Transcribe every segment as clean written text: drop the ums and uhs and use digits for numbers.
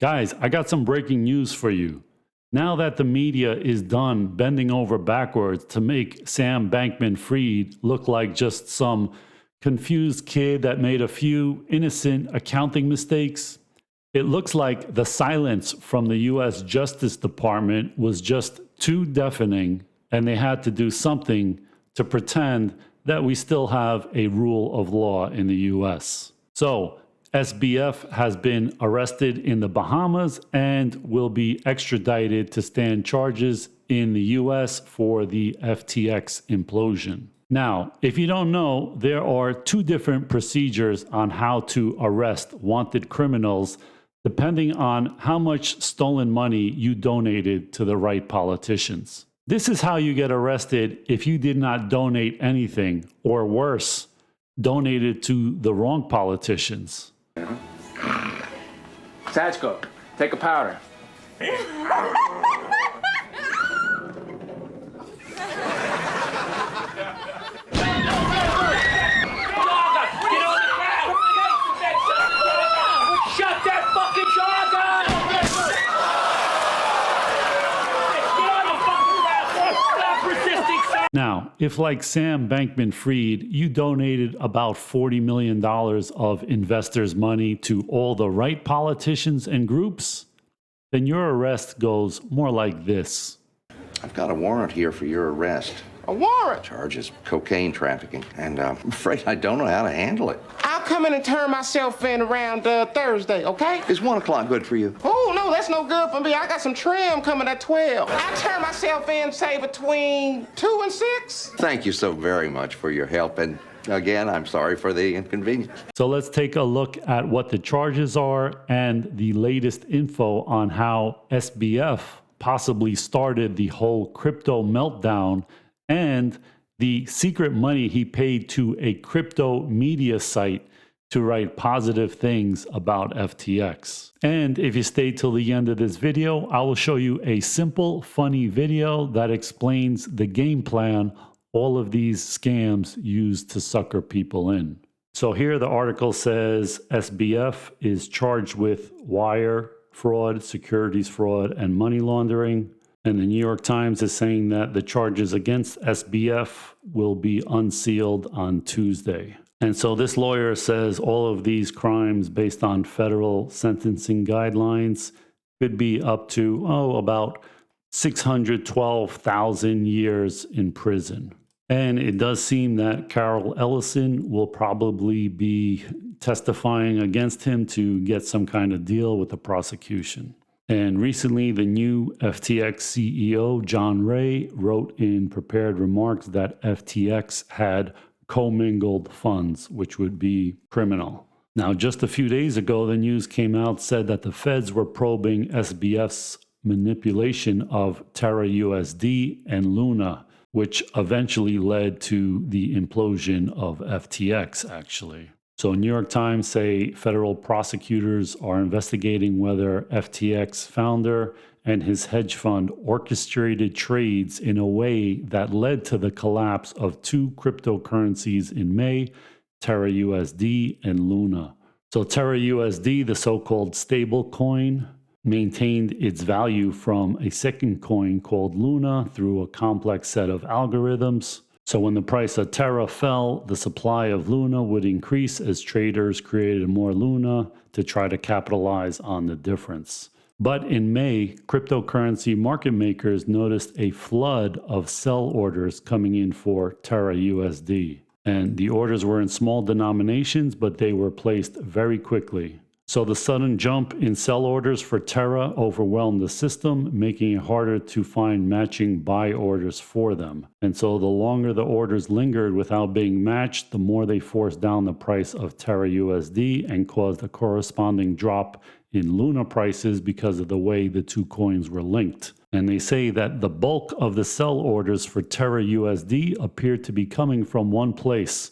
Guys, I got some breaking news for you. Now that the media is done bending over backwards to make Sam Bankman Fried look like just some confused kid that made a few innocent accounting mistakes, it looks like the silence from the US Justice Department was just too deafening, and they had to do something to pretend that we still have a rule of law in the US. So, SBF has been arrested in the Bahamas and will be extradited to stand charges in the US for the FTX implosion. Now, if you don't know, there are two different procedures on how to arrest wanted criminals depending on how much stolen money you donated to the right politicians. This is how you get arrested if you did not donate anything, or worse, donated to the wrong politicians. Satchko, take a powder. Shut that fucking shotgun! Stop resisting, sir! Now, if like Sam Bankman Fried, you donated about $40 million of investors' money to all the right politicians and groups, then your arrest goes more like this. I've got a warrant here for your arrest. A warrant? Charges cocaine trafficking, and I'm afraid I don't know how to handle it. I'll come in and turn myself in around Thursday, okay? Is 1 o'clock good for you? Oh, no, that's no good for me. I got some trim coming at 12. I'll turn myself in, say, between 2 and 6. Thank you so very much for your help, and again, I'm sorry for the inconvenience. So let's take a look at what the charges are and the latest info on how SBF possibly started the whole crypto meltdown and the secret money he paid to a crypto media site to write positive things about FTX. And if you stay till the end of this video, I will show you a simple, funny video that explains the game plan all of these scams use to sucker people in. So here the article says SBF is charged with wire fraud, securities fraud, and money laundering. And the New York Times is saying that the charges against SBF will be unsealed on Tuesday. And so this lawyer says all of these crimes based on federal sentencing guidelines could be up to, about 612,000 years in prison. And it does seem that Carol Ellison will probably be testifying against him to get some kind of deal with the prosecution. And recently, the new FTX CEO, John Ray, wrote in prepared remarks that FTX had commingled funds, which would be criminal. Now, just a few days ago, the news came out, said that the feds were probing SBF's manipulation of TerraUSD and Luna, which eventually led to the implosion of FTX, actually. So New York Times say federal prosecutors are investigating whether FTX founder and his hedge fund orchestrated trades in a way that led to the collapse of two cryptocurrencies in May, TerraUSD and Luna. So TerraUSD, the so-called stable coin, maintained its value from a second coin called Luna through a complex set of algorithms. So when the price of Terra fell, the supply of Luna would increase as traders created more Luna to try to capitalize on the difference. But in May, cryptocurrency market makers noticed a flood of sell orders coming in for TerraUSD. And the orders were in small denominations, but they were placed very quickly. So the sudden jump in sell orders for Terra overwhelmed the system, making it harder to find matching buy orders for them. And so the longer the orders lingered without being matched, the more they forced down the price of TerraUSD and caused a corresponding drop in Luna prices because of the way the two coins were linked. And they say that the bulk of the sell orders for TerraUSD appeared to be coming from one place,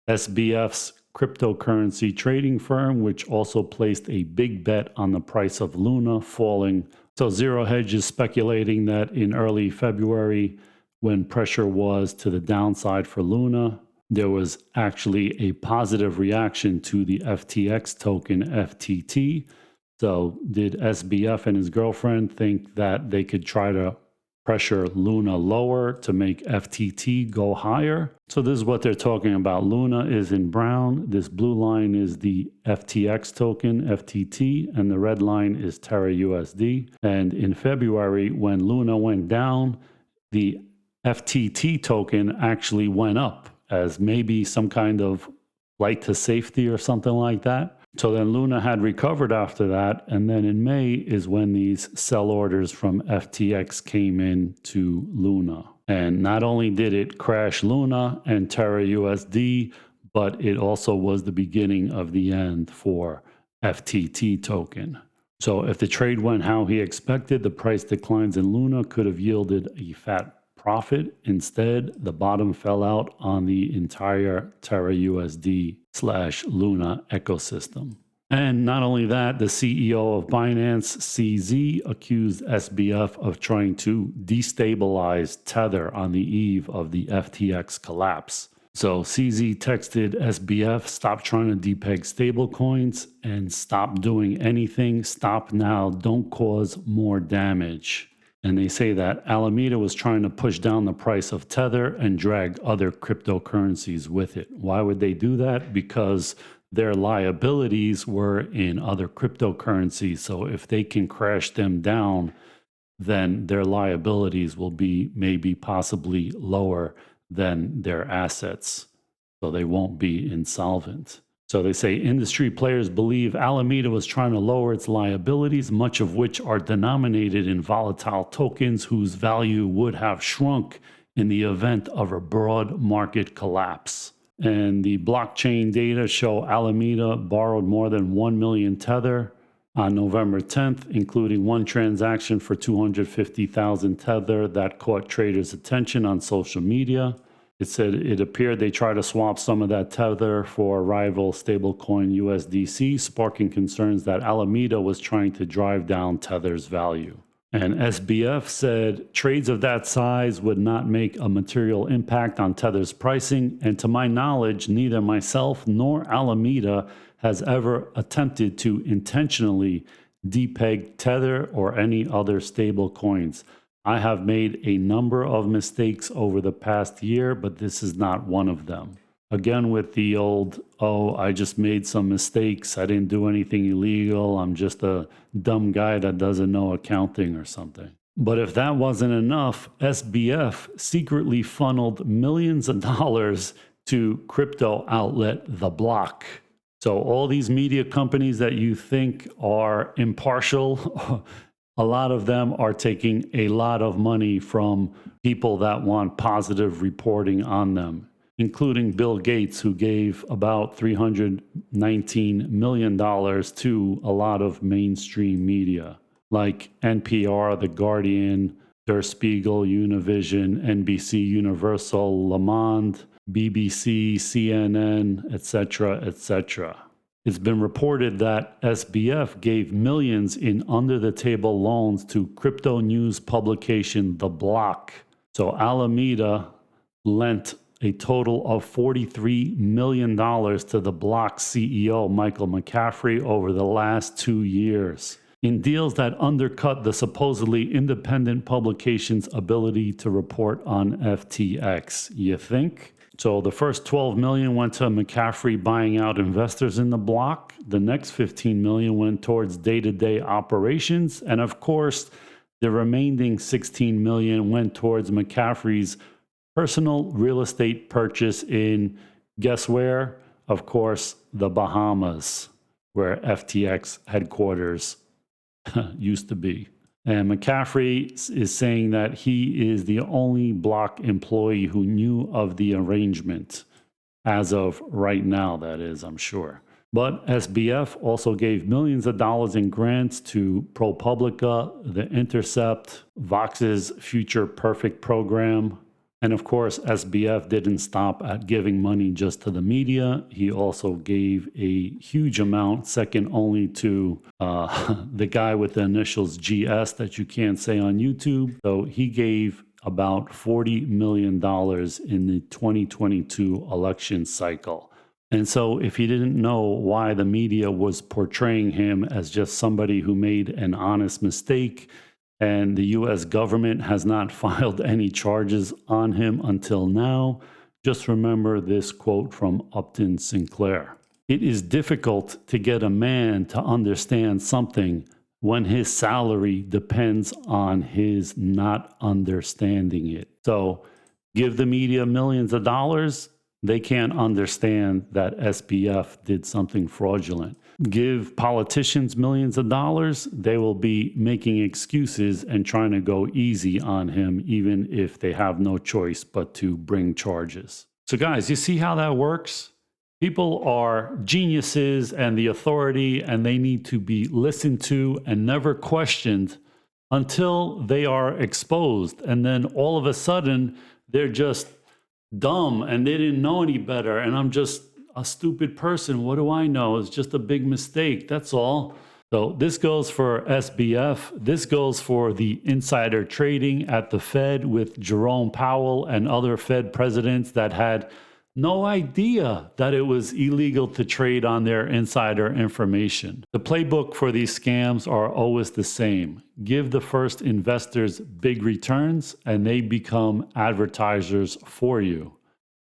SBF's cryptocurrency trading firm, which also placed a big bet on the price of Luna falling. So Zero Hedge is speculating that in early February, when pressure was to the downside for Luna, there was actually a positive reaction to the FTX token FTT, So did SBF and his girlfriend think that they could try to pressure Luna lower to make FTT go higher? So this is what they're talking about. Luna is in brown. This blue line is the FTX token FTT, and the red line is TerraUSD. And in February, when Luna went down, the FTT token actually went up as maybe some kind of flight to safety or something like that. So then Luna had recovered after that. And then in May is when these sell orders from FTX came in to Luna. And not only did it crash Luna and TerraUSD, but it also was the beginning of the end for FTT token. So if the trade went how he expected, the price declines in Luna could have yielded a fat profit. Instead, the bottom fell out on the entire TerraUSD/Luna ecosystem. And not only that, the CEO of Binance CZ accused SBF of trying to destabilize Tether on the eve of the FTX collapse. So CZ texted SBF, stop trying to depeg stablecoins and stop doing anything. Stop now. Don't cause more damage. And they say that Alameda was trying to push down the price of Tether and drag other cryptocurrencies with it. Why would they do that? Because their liabilities were in other cryptocurrencies. So if they can crash them down, then their liabilities will be maybe possibly lower than their assets. So they won't be insolvent. So they say industry players believe Alameda was trying to lower its liabilities, much of which are denominated in volatile tokens whose value would have shrunk in the event of a broad market collapse. And the blockchain data show Alameda borrowed more than 1 million Tether on November 10th, including one transaction for 250,000 Tether that caught traders' attention on social media. It said it appeared they tried to swap some of that Tether for rival stablecoin USDC, sparking concerns that Alameda was trying to drive down Tether's value. And SBF said trades of that size would not make a material impact on Tether's pricing. And to my knowledge, neither myself nor Alameda has ever attempted to intentionally depeg Tether or any other stable coins. I have made a number of mistakes over the past year, but this is not one of them. Again, with the old, oh, I just made some mistakes. I didn't do anything illegal. I'm just a dumb guy that doesn't know accounting or something. But if that wasn't enough, SBF secretly funneled millions of dollars to crypto outlet The Block. So all these media companies that you think are impartial, a lot of them are taking a lot of money from people that want positive reporting on them, including Bill Gates, who gave about $319 million to a lot of mainstream media, like NPR, The Guardian, Der Spiegel, Univision, NBC Universal, Le Monde, BBC, CNN, etc., etc. It's been reported that SBF gave millions in under-the-table loans to crypto news publication The Block. So Alameda lent a total of $43 million to The Block CEO Michael McCaffrey over the last 2 years in deals that undercut the supposedly independent publication's ability to report on FTX. You think? So the first 12 million went to McCaffrey buying out investors in The Block. The next 15 million went towards day-to-day operations. And of course, the remaining 16 million went towards McCaffrey's personal real estate purchase in, guess where? Of course, the Bahamas, where FTX headquarters used to be. And McCaffrey is saying that he is the only Block employee who knew of the arrangement, as of right now, that is, I'm sure. But SBF also gave millions of dollars in grants to ProPublica, The Intercept, Vox's Future Perfect program. And of course, SBF didn't stop at giving money just to the media. He also gave a huge amount, second only to the guy with the initials GS that you can't say on YouTube. So he gave about $40 million in the 2022 election cycle. And so if he didn't know why the media was portraying him as just somebody who made an honest mistake, and the US government has not filed any charges on him until now, just remember this quote from Upton Sinclair. It is difficult to get a man to understand something when his salary depends on his not understanding it. So give the media millions of dollars, they can't understand that SBF did something fraudulent. Give politicians millions of dollars, they will be making excuses and trying to go easy on him, even if they have no choice but to bring charges. So guys, you see how that works? People are geniuses and the authority, and they need to be listened to and never questioned until they are exposed. And then all of a sudden, they're just dumb and they didn't know any better. And I'm just a stupid person. What do I know? It's just a big mistake. That's all. So this goes for SBF. This goes for the insider trading at the Fed with Jerome Powell and other Fed presidents that had no idea that it was illegal to trade on their insider information. The playbook for these scams are always the same. Give the first investors big returns and they become advertisers for you.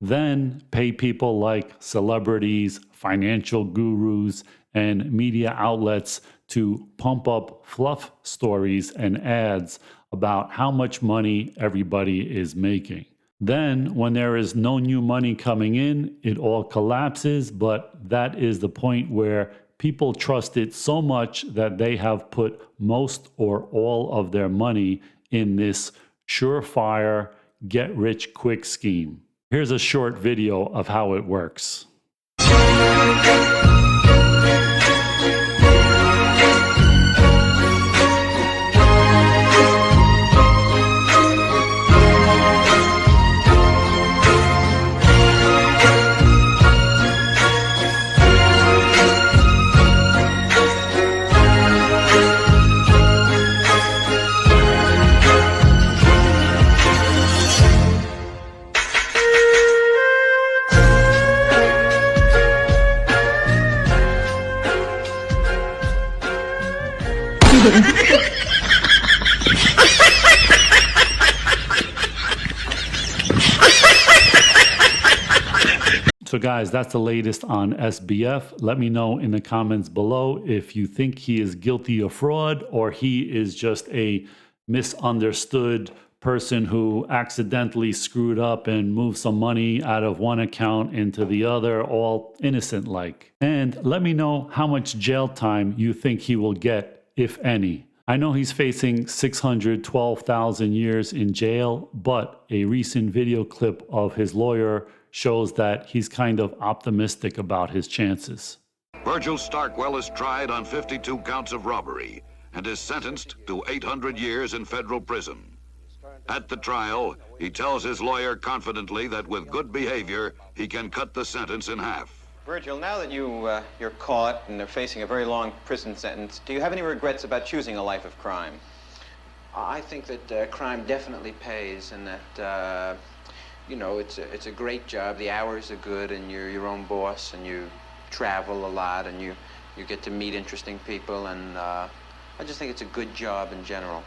Then pay people like celebrities, financial gurus, and media outlets to pump up fluff stories and ads about how much money everybody is making. Then, when there is no new money coming in, it all collapses, but that is the point where people trust it so much that they have put most or all of their money in this surefire, get-rich-quick scheme. Here's a short video of how it works. So guys, that's the latest on SBF. Let me know in the comments below if you think he is guilty of fraud or he is just a misunderstood person who accidentally screwed up and moved some money out of one account into the other, all innocent-like. And let me know how much jail time you think he will get, if any. I know he's facing 612,000 years in jail, but a recent video clip of his lawyer shows that he's kind of optimistic about his chances. Virgil Starkwell is tried on 52 counts of robbery and is sentenced to 800 years in federal prison. At the trial, he tells his lawyer confidently that with good behavior, he can cut the sentence in half. Virgil, now that you're caught and are facing a very long prison sentence, do you have any regrets about choosing a life of crime? I think that crime definitely pays, and that you know, it's a great job. The hours are good, and you're your own boss, and you travel a lot, and you get to meet interesting people, and I just think it's a good job in general.